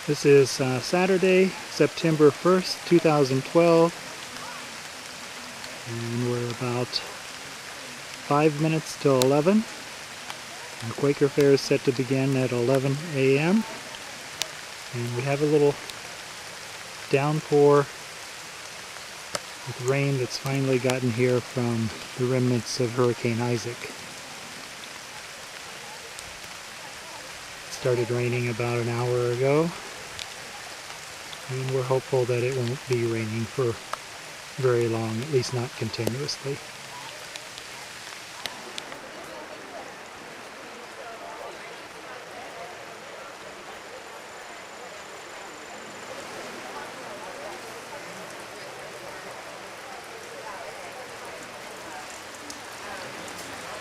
This is Saturday, September 1st, 2012, and we're about 5 minutes till 11. The Quaker Fair is set to begin at 11 a.m. and we have a little downpour with rain that's finally gotten here from the remnants of Hurricane Isaac. It started raining about an hour ago, and we're hopeful that it won't be raining for very long, at least not continuously.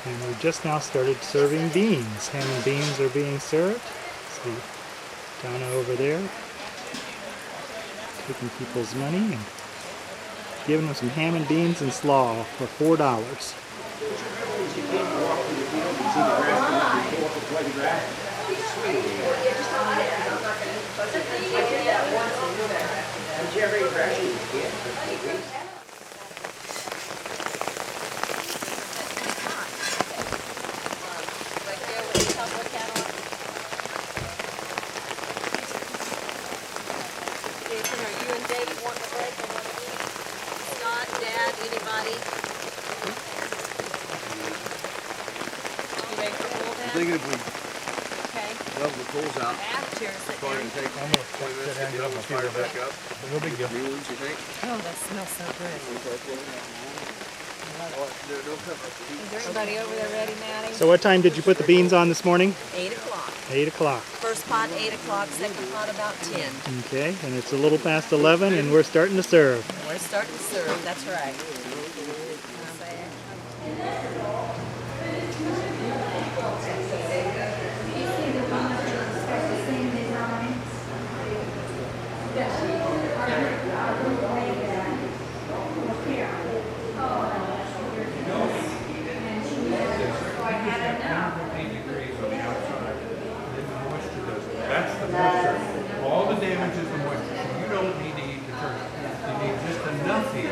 And we just now started serving beans. Ham and beans are being served. See Donna over there taking people's money and giving them some ham and beans and slaw for $4. Thinking if we level the coals out, probably going to take 20 minutes to get the fire back up. No big deal. New ones, you think? Oh, that smells so good. Is everybody over there ready, Maddie? So what time did you put the beans on this morning? 8 o'clock. 8 o'clock. First pot 8 o'clock, second pot about 10. Okay, and it's a little past 11 and we're starting to serve. We're starting to serve, that's right. That's the moisture. All the damage is the moisture. So you don't need to eat the turkey. You need just enough heat.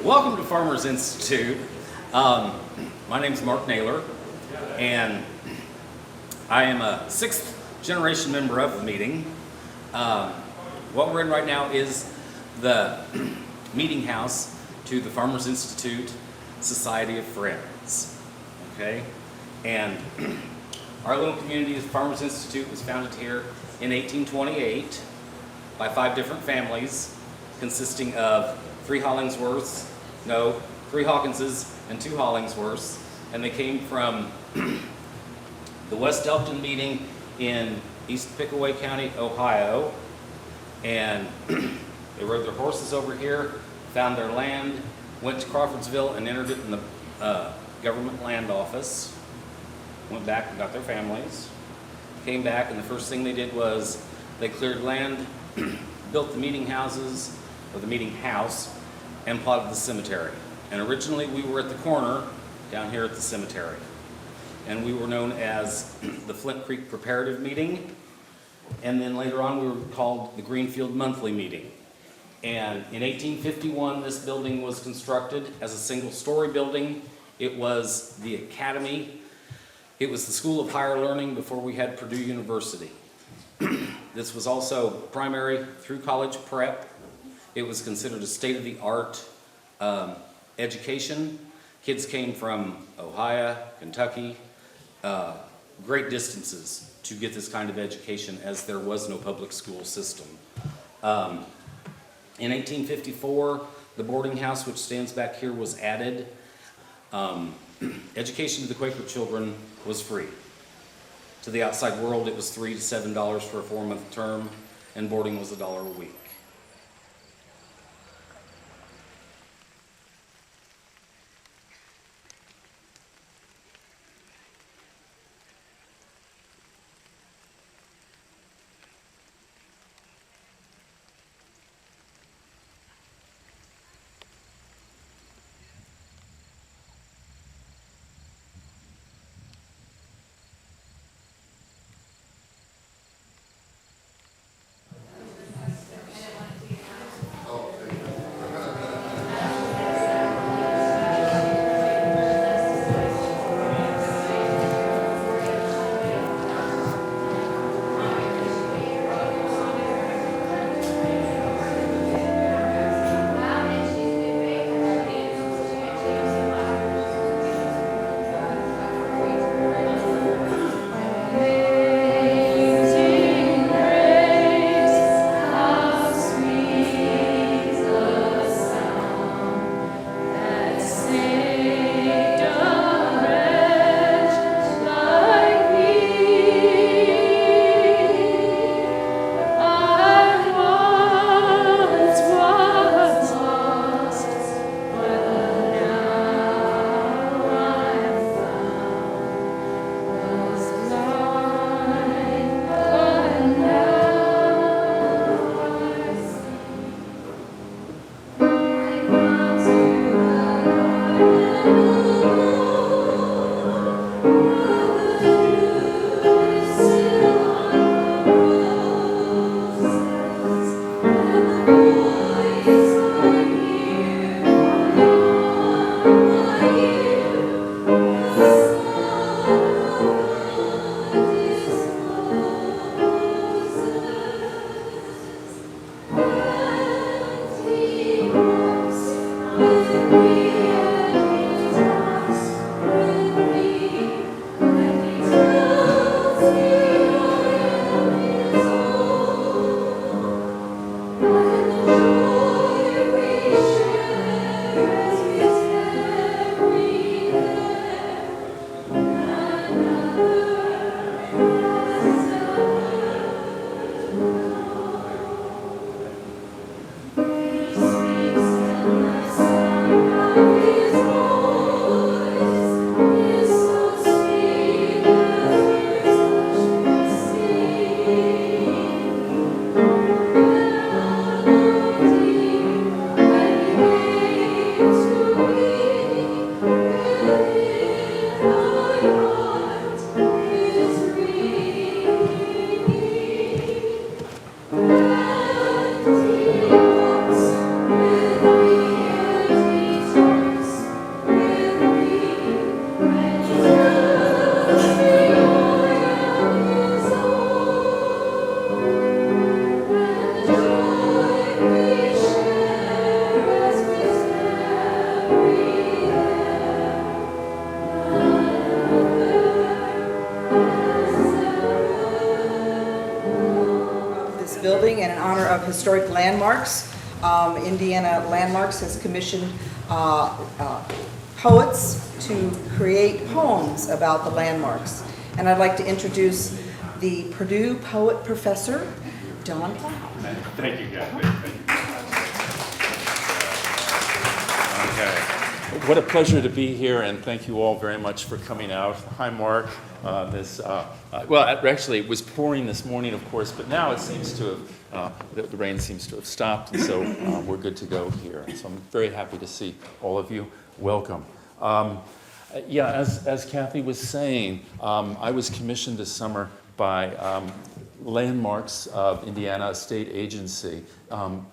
Welcome to Farmers Institute. My name is Mark Naylor, and I am a 6th generation member of the meeting. What we're in right now is the meeting house to the Farmers Institute Society of Friends. Okay, and our little community of Farmers Institute was founded here in 1828 by 5 different families consisting of 3 Hawkinses and 2 Hollingsworths, and they came from the West Elkton meeting in East Tippecanoe County, Ohio, and they rode their horses over here, found their land, went to Crawfordsville and entered it in the government land office, went back and got their families, came back, and the first thing they did was they cleared land, built the meeting houses, or the meeting house, and plotted the cemetery. And originally we were at the corner down here at the cemetery, and we were known as the Flint Creek Preparative Meeting, and then later on we were called the Greenfield Monthly Meeting. And in 1851 this building was constructed as a single-story building. It was the academy. It was the School of Higher Learning before we had Purdue University. This was also primary through college prep. It was considered a state-of-the-art education. Kids came from Ohio, Kentucky, great distances to get this kind of education, as there was no public school system. In 1854, the boarding house, which stands back here, was added. Education to the Quaker children was free. To the outside world, it was $3 to $7 for a 4-month term, and boarding was $1 a week. historic landmarks. Indiana Landmarks has commissioned poets to create poems about the landmarks. And I'd like to introduce the Purdue poet professor, Don Platt. Thank you, Kathy. Okay. What a pleasure to be here, and thank you all very much for coming out. Hi, Mark. Well, actually, it was pouring this morning, of course, but now it seems to have, the rain seems to have stopped, and so we're good to go here. So I'm very happy to see all of you. Welcome. Yeah, as Kathy was saying, I was commissioned this summer by Landmarks of Indiana, a state agency,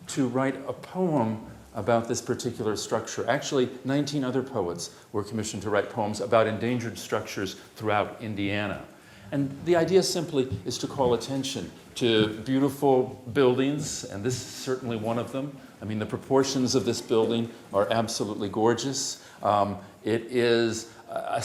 to write a poem about this particular structure. Actually, 19 other poets were commissioned to write poems about endangered structures throughout Indiana. And the idea simply is to call attention to beautiful buildings, and this is certainly one of them. I mean, the proportions of this building are absolutely gorgeous. It is a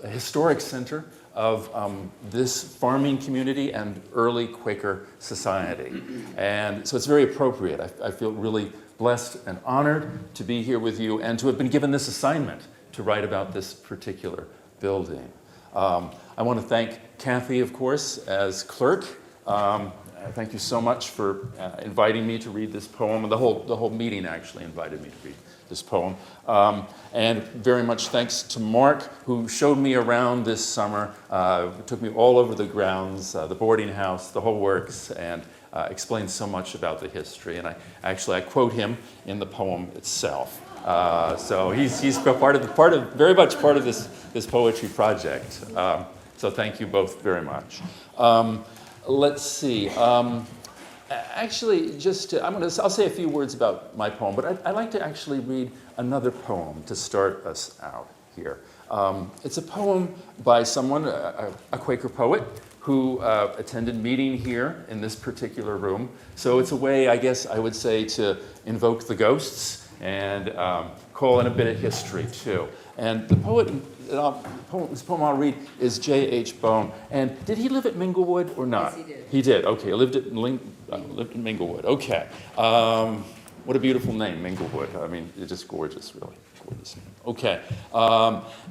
historic center of this farming community and early Quaker society. And so it's very appropriate. I feel really blessed and honored to be here with you and to have been given this assignment to write about this particular building. I want to thank Kathy, of course, as clerk. Thank you so much for inviting me to read this poem. The whole meeting actually invited me to read this poem. And very much thanks to Mark, who showed me around this summer, took me all over the grounds, the boarding house, the whole works, and explained so much about the history. And I quote him in the poem itself. So he's very much part of this poetry project. So thank you both very much. Let's see. Actually, I'll say a few words about my poem, but I'd like to actually read another poem to start us out here. It's a poem by someone, a Quaker poet, who attended meeting here in this particular room. So it's a way, I guess I would say, to invoke the ghosts and call in a bit of history, too. And the this poem I'll read is J.H. Bone. And did he live at Minglewood or not? Yes, he did. He did, okay. Lived at Minglewood, okay. What a beautiful name, Minglewood. I mean, it's just gorgeous, really. Gorgeous name. Okay.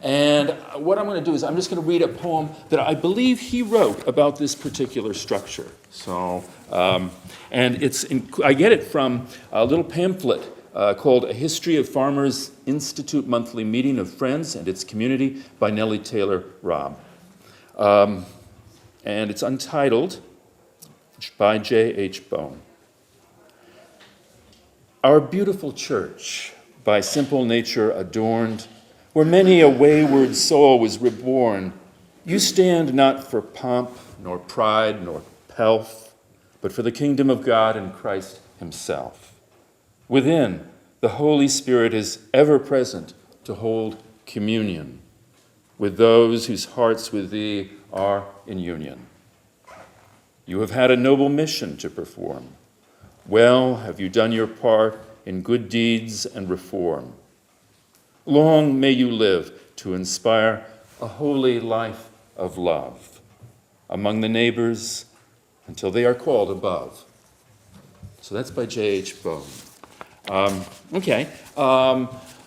And what I'm going to do is I'm just going to read a poem that I believe he wrote about this particular structure. So, and I get it from a little pamphlet called A History of Farmers Institute Monthly Meeting of Friends and Its Community by Nellie Taylor Robb. And it's untitled, by J.H. Bone. Our beautiful church, by simple nature adorned, where many a wayward soul was reborn, you stand not for pomp, nor pride, nor pelf, but for the kingdom of God and Christ himself. Within, the Holy Spirit is ever present to hold communion with those whose hearts with thee are in union. You have had a noble mission to perform. Well have you done your part in good deeds and reform. Long may you live to inspire a holy life of love among the neighbors until they are called above. So that's by J.H. Bone. Okay,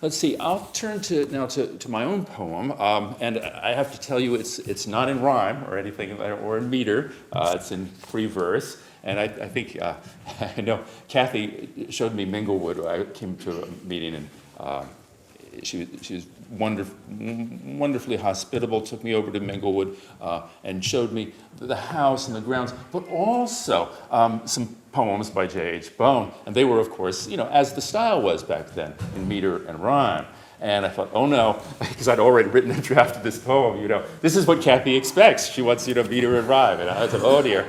let's see. I'll turn now to my own poem, and I have to tell you, it's not in rhyme or anything, or in meter. It's in free verse, and I think I know Kathy showed me Minglewood. I came to a meeting, and she was wonderfully hospitable. Took me over to Minglewood and showed me the house and the grounds, but also some poems by J.H. Bone, and they were, of course, as the style was back then, in meter and rhyme. And I thought, oh no, because I'd already written a draft of this poem, this is what Kathy expects. She wants, meter and rhyme. And I thought, oh dear,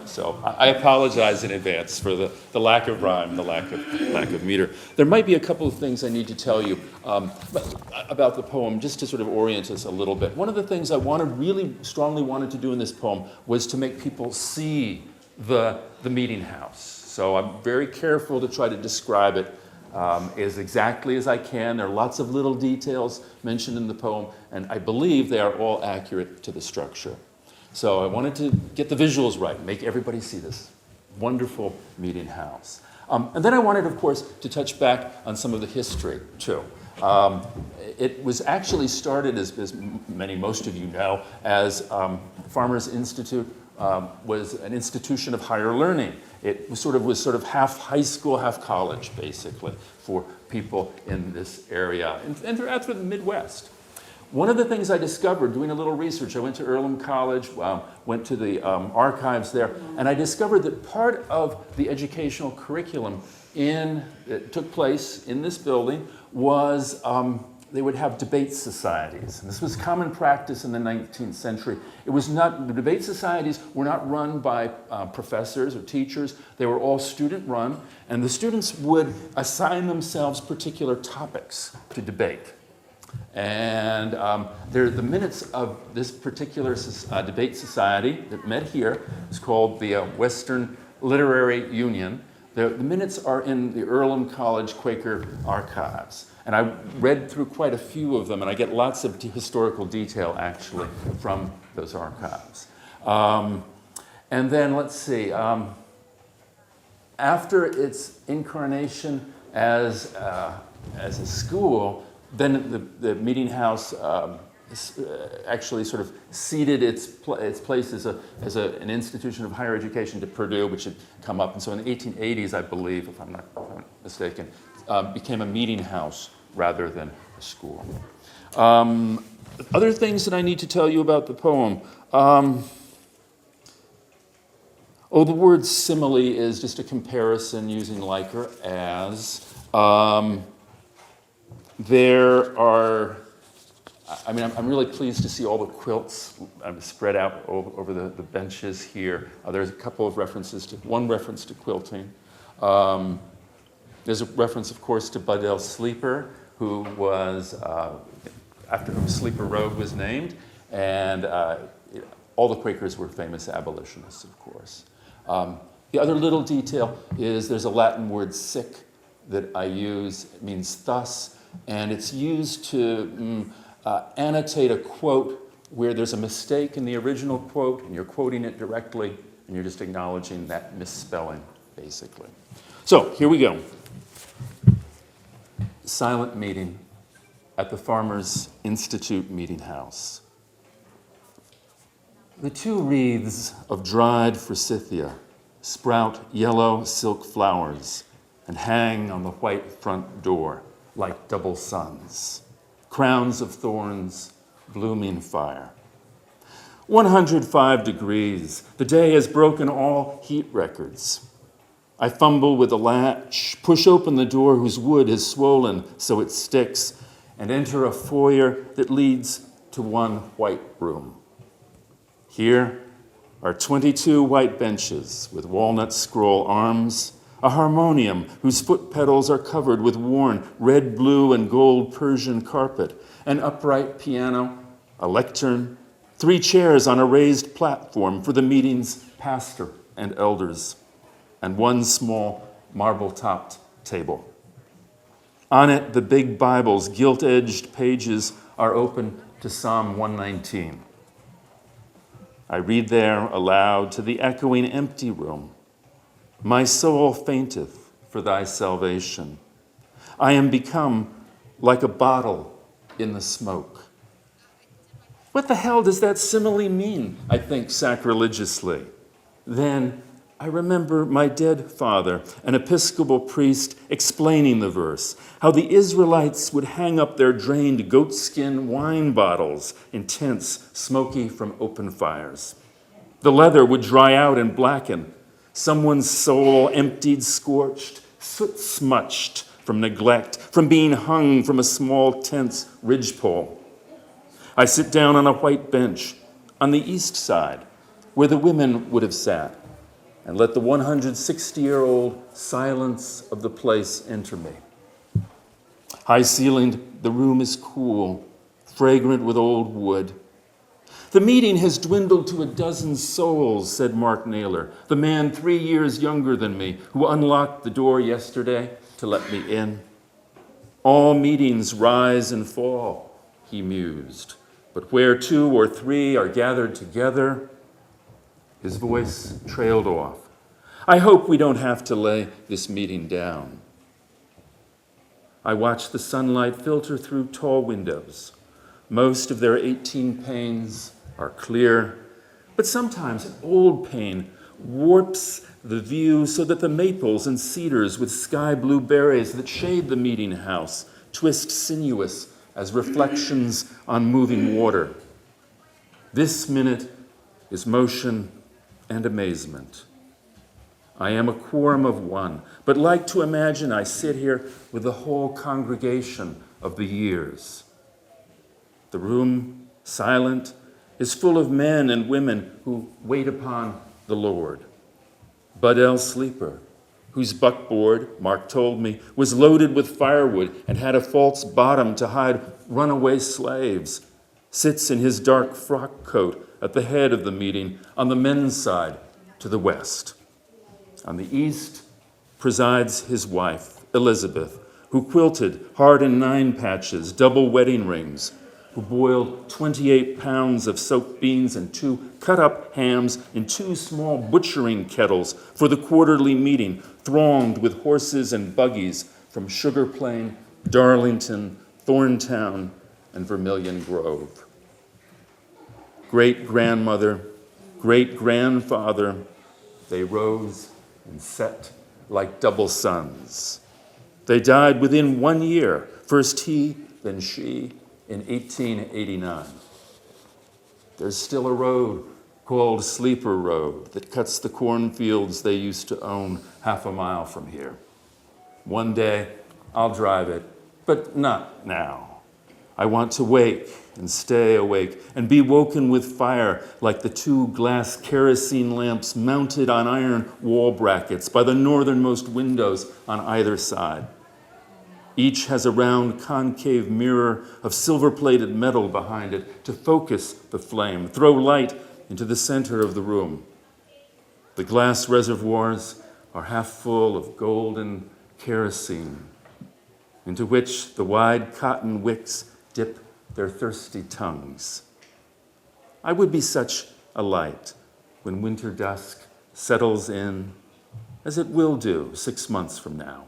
So I apologize in advance for the lack of rhyme, the lack of meter. There might be a couple of things I need to tell you about the poem, just to sort of orient us a little bit. One of the things I really strongly wanted to do in this poem was to make people see the meeting house. So I'm very careful to try to describe it as exactly as I can. There are lots of little details mentioned in the poem, and I believe they are all accurate to the structure. So I wanted to get the visuals right, make everybody see this. wonderful meeting house. And then I wanted, of course, to touch back on some of the history, too. It was actually started, as most of you know, as Farmers Institute was an institution of higher learning. It was sort of half high school, half college, basically, for people in this area and throughout the Midwest. One of the things I discovered doing a little research, I went to Earlham College, went to the archives there, and I discovered that part of the educational curriculum that took place in this building was they would have debate societies. And this was common practice in the 19th century. The debate societies were not run by professors or teachers. They were all student run, and the students would assign themselves particular topics to debate. And the minutes of this particular debate society that met here is called the Western Literary Union. The minutes are in the Earlham College Quaker archives. And I read through quite a few of them, and I get lots of historical detail, actually, from those archives. And then, let's see, after its incarnation as a school, then the meeting house actually sort of ceded its place as an institution of higher education to Purdue, which had come up. And so in the 1880s, I believe, if I'm not mistaken, became a meeting house rather than a school. Other things that I need to tell you about the poem. The word simile is just a comparison using like or as. I'm really pleased to see all the quilts spread out over the benches here. There's a couple of one reference to quilting. There's a reference, of course, to Buddell Sleeper, who was, after whom Sleeper Road was named, and all the Quakers were famous abolitionists, of course. The other little detail is there's a Latin word sic that I use. It means thus, and it's used to annotate a quote where there's a mistake in the original quote, and you're quoting it directly, and you're just acknowledging that misspelling, basically. So, here we go. Silent meeting at the Farmers Institute Meeting House. The 2 wreaths of dried forsythia sprout yellow silk flowers and hang on the white front door like double suns, crowns of thorns, blooming fire. 105 degrees. The day has broken all heat records. I fumble with the latch, push open the door whose wood has swollen so it sticks, and enter a foyer that leads to one white room. Here are 22 white benches with walnut scroll arms, a harmonium whose foot pedals are covered with worn red, blue, and gold Persian carpet, an upright piano, a lectern, 3 chairs on a raised platform for the meeting's pastor and elders, and 1 small marble-topped table. On it, the big Bible's gilt-edged pages are open to Psalm 119. I read there aloud to the echoing empty room. My soul fainteth for thy salvation. I am become like a bottle in the smoke. What the hell does that simile mean? I think sacrilegiously. Then I remember my dead father, an Episcopal priest, explaining the verse, how the Israelites would hang up their drained goatskin wine bottles in tents smoky from open fires. The leather would dry out and blacken, someone's soul emptied, scorched, soot-smutched from neglect, from being hung from a small tent's ridgepole. I sit down on a white bench on the east side, where the women would have sat, and let the 160-year-old silence of the place enter me. High-ceilinged, the room is cool, fragrant with old wood. The meeting has dwindled to a dozen souls, said Mark Naylor, the man 3 years younger than me, who unlocked the door yesterday to let me in. All meetings rise and fall, he mused, but where 2 or 3 are gathered together, his voice trailed off. I hope we don't have to lay this meeting down. I watch the sunlight filter through tall windows. Most of their 18 panes are clear, but sometimes an old pane warps the view so that the maples and cedars with sky blue berries that shade the meeting house twist sinuous as reflections on moving water. This minute is motion and amazement. I am a quorum of one, but like to imagine I sit here with the whole congregation of the years. The room, silent, is full of men and women who wait upon the Lord. Bud L. Sleeper, whose buckboard, Mark told me, was loaded with firewood and had a false bottom to hide runaway slaves, sits in his dark frock coat at the head of the meeting on the men's side to the west. On the east presides his wife, Elizabeth, who quilted hard in 9 patches, double wedding rings, who boiled 28 pounds of soaked beans and 2 cut-up hams in 2 small butchering kettles for the quarterly meeting, thronged with horses and buggies from Sugar Plain, Darlington, Thorntown, and Vermilion Grove. Great-grandmother, great-grandfather, they rose and set like double suns. They died within 1 year, first he, then she, in 1889. There's still a road called Sleeper Road that cuts the cornfields they used to own half a mile from here. One day, I'll drive it, but not now. I want to wake and stay awake and be woken with fire like the 2 glass kerosene lamps mounted on iron wall brackets by the northernmost windows on either side. Each has a round concave mirror of silver-plated metal behind it to focus the flame, throw light into the center of the room. The glass reservoirs are half full of golden kerosene, into which the wide cotton wicks dip their thirsty tongues. I would be such a light when winter dusk settles in, as it will do 6 months from now.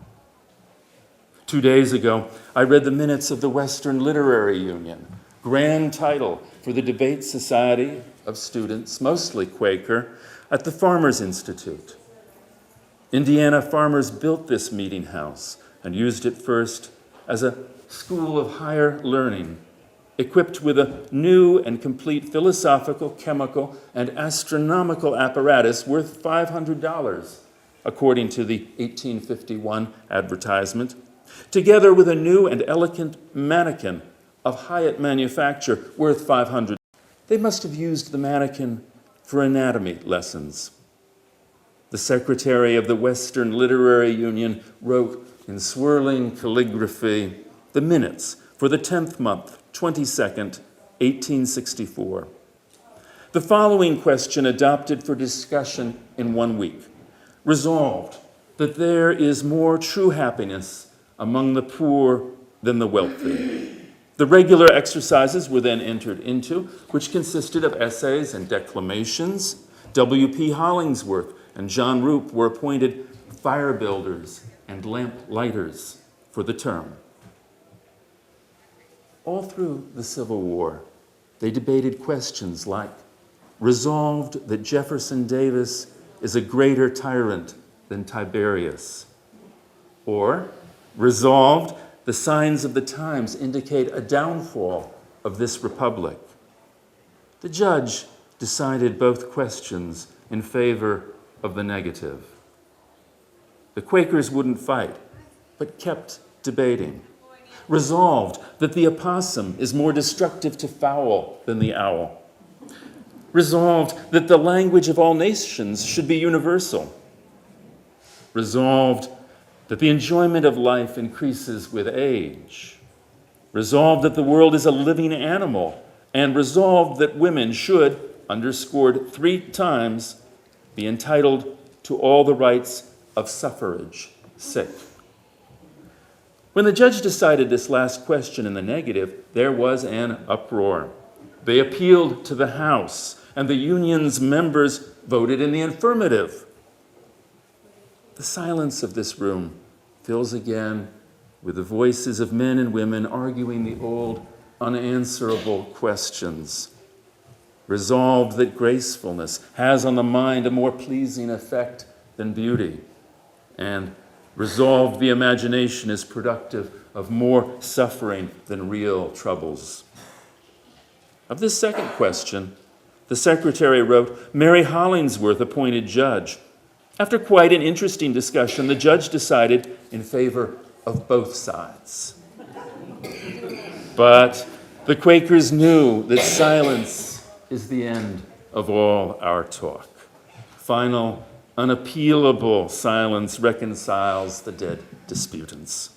2 days ago, I read the minutes of the Western Literary Union, grand title for the debate society of students, mostly Quaker, at the Farmers Institute. Indiana farmers built this meeting house and used it first as a school of higher learning, equipped with a new and complete philosophical, chemical, and astronomical apparatus worth $500, according to the 1851 advertisement, together with a new and elegant mannequin of Hyatt manufacture worth $500. They must have used the mannequin for anatomy lessons. The secretary of the Western Literary Union wrote in swirling calligraphy the minutes for the 10th month, 22nd, 1864. The following question adopted for discussion in 1 week. Resolved that there is more true happiness among the poor than the wealthy. The regular exercises were then entered into, which consisted of essays and declamations. W.P. Hollingsworth and John Roop were appointed fire builders and lamp lighters for the term. All through the Civil War, they debated questions like, resolved that Jefferson Davis is a greater tyrant than Tiberius, or resolved the signs of the times indicate a downfall of this republic. The judge decided both questions in favor of the negative. The Quakers wouldn't fight, but kept debating. Resolved that the opossum is more destructive to fowl than the owl. Resolved that the language of all nations should be universal. Resolved that the enjoyment of life increases with age. Resolved that the world is a living animal, and resolved that women should, underscored 3 times, be entitled to all the rights of suffrage. Sick. When the judge decided this last question in the negative, there was an uproar. They appealed to the House, and the union's members voted in the affirmative. The silence of this room fills again with the voices of men and women arguing the old, unanswerable questions, resolved that gracefulness has on the mind a more pleasing effect than beauty, and resolved the imagination is productive of more suffering than real troubles. Of this second question, the secretary wrote, Mary Hollingsworth appointed judge. After quite an interesting discussion, the judge decided in favor of both sides. But the Quakers knew that silence is the end of all our talk. Final, unappealable silence reconciles the dead disputants.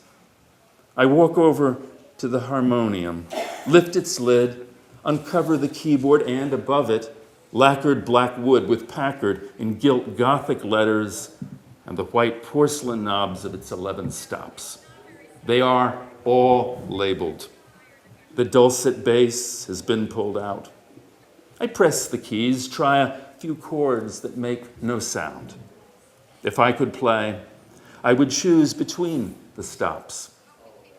I walk over to the harmonium, lift its lid, uncover the keyboard, and above it, lacquered black wood with Packard in gilt Gothic letters and the white porcelain knobs of its 11 stops. They are all labeled. The dulcet bass has been pulled out. I press the keys, try a few chords that make no sound. If I could play, I would choose between the stops.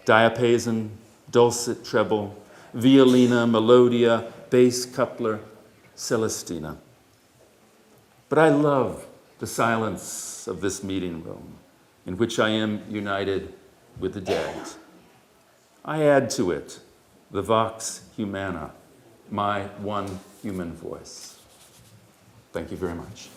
Diapason, dulcet treble, violina, melodia, bass coupler, Celestina. But I love the silence of this meeting room in which I am united with the dead. I add to it the vox humana, my one human voice. Thank you very much.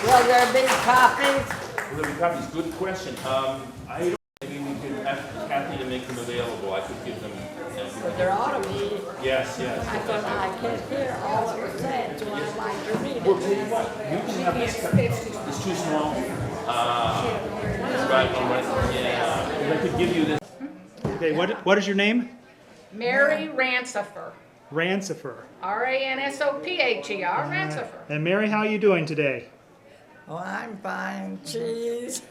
Will there be copies? Will there be copies? Good question. I don't. Maybe we could ask Kathy to make them available. I could give them. But there ought to be. Yes. Because I can't hear all that was said, so I'd like to read Well, it. tell you what. You can have this copy. It's too small. It's right on right. Yeah. I could give you this. Okay, what is your name? Mary Ransopher. Ransopher. Ransopher. Ransopher. And Mary, how are you doing today? Oh, I'm fine. Cheese.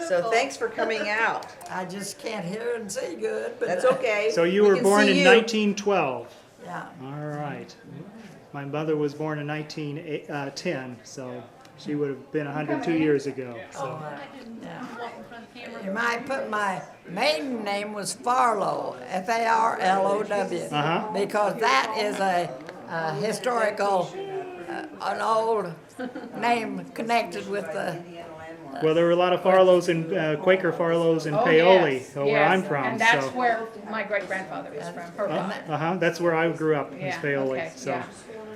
So thanks for coming out. I just can't hear and see good, but That's okay. So you We were can born see in you. 1912. Yeah. All right. My mother was born in 1910, so she would have been 102 years ago. So. Yeah. You might put my maiden name was Farlow, Farlow, because that is a historical, an old name connected with the. Well, there were a lot of Farlows and Quaker Farlows in Paoli, where I'm from. And that's so. where my great grandfather is from. That's where I grew up, Yeah, in Paoli. okay, So. yeah.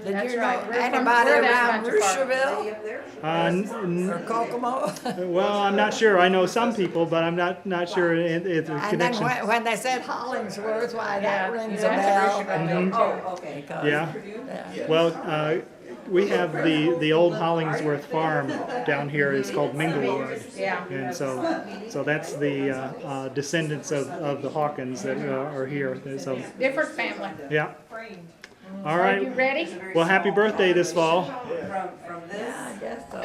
Did That's you right. know We're from- anybody we're that around bunch of Rushville or Kokomo? Well, I'm not sure. I know some people, but I'm not sure if the And then connection. when they said Hollingsworth, why that Yeah. rings Yeah. a bell. Mhm. Oh, okay. Yeah. Yeah. Well, we have the old Hollingsworth farm down here is called Minglewood. Yeah. And so that's the descendants of the Hawkins that are here. So Different family. yeah. All Are you right. ready? Well, happy birthday this fall. From this. I guess so.